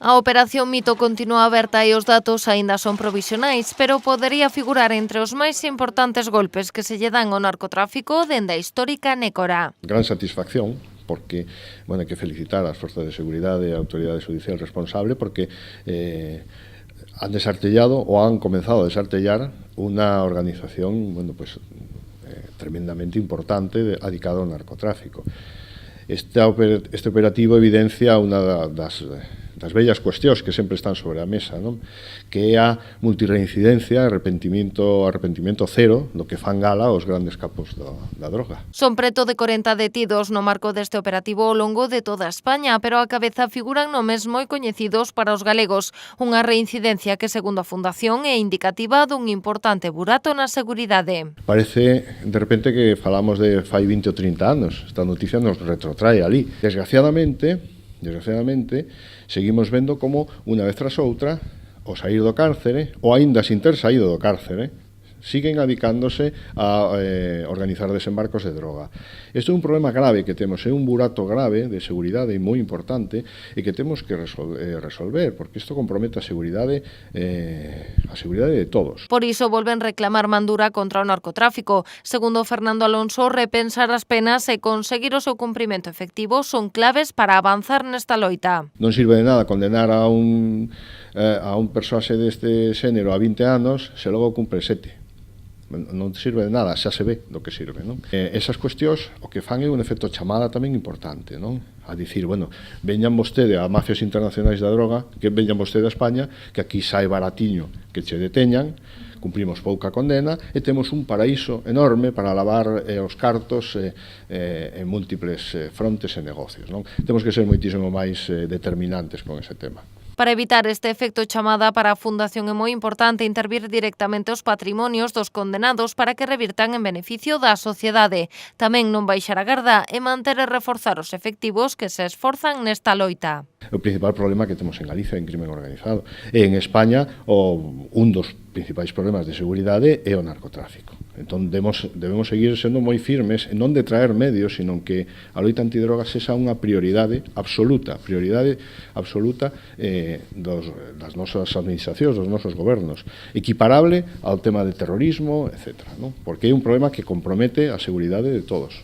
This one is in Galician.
A Operación Mito continúa aberta e os datos aínda son provisionais, pero podería figurar entre os máis importantes golpes que se lle dan ao narcotráfico dende a histórica Nécora. Gran satisfacción, porque, hai que felicitar ás forzas de seguridade e a autoridade judicial responsable, porque han desartellado ou han comenzado a desartellar unha organización, tremendamente importante dedicada ao narcotráfico. Este operativo evidencia unha das bellas cuestións que sempre están sobre a mesa, non? Que é a multirreincidencia, arrepentimiento cero do que fan gala os grandes capos da droga. Son preto de 40 detidos no marco deste operativo ao longo de toda España, pero a cabeza figuran nomes moi coñecidos para os galegos, unha reincidencia que, segundo a Fundación, é indicativa dun importante burato na seguridade. Parece, de repente, que falamos de fai 20 ou 30 anos. Esta noticia nos retrotrae ali. Desgraciadamente, seguimos vendo como, unha vez tras outra, o sair do cárcere, ou aínda sin ter saído do cárcere, siguen adicándose a organizar desembarcos de droga. Isto é un problema grave que temos, é un burato grave de seguridade moi importante e que temos que resolver, porque isto compromete a seguridade de todos. Por iso volven reclamar man dura contra o narcotráfico. Segundo Fernando Alonso, repensar as penas e conseguir o seu cumprimento efectivo son claves para avanzar nesta loita. Non sirve de nada condenar a un persoaxe deste xénero a 20 anos se logo cumpre 7. Non sirve de nada, xa se ve do que sirve, non? Esas cuestións o que fan é un efecto chamada tamén importante, non? A dicir, veñan vostede a mafias internacionais da droga, que veñan vostede a España, que aquí sai baratiño que che deteñan, cumprimos pouca condena e temos un paraíso enorme para lavar os cartos en múltiples frontes e negocios, non? Temos que ser moitísimo máis determinantes con ese tema. Para evitar este efecto chamada, para a Fundación é moi importante intervir directamente os patrimonios dos condenados para que revirtan en beneficio da sociedade. Tamén non baixar a garda e manter e reforzar os efectivos que se esforzan nesta loita. O principal problema que temos en Galicia é en crimen organizado. E en España, un dos principais problemas de seguridade é o narcotráfico. Entón, debemos seguir sendo moi firmes en non de traer medios, sino que a loita antidrogas sexa unha prioridade absoluta das nosas administracións, dos nosos gobernos, equiparable ao tema de terrorismo, etc. Porque é un problema que compromete a seguridade de todos.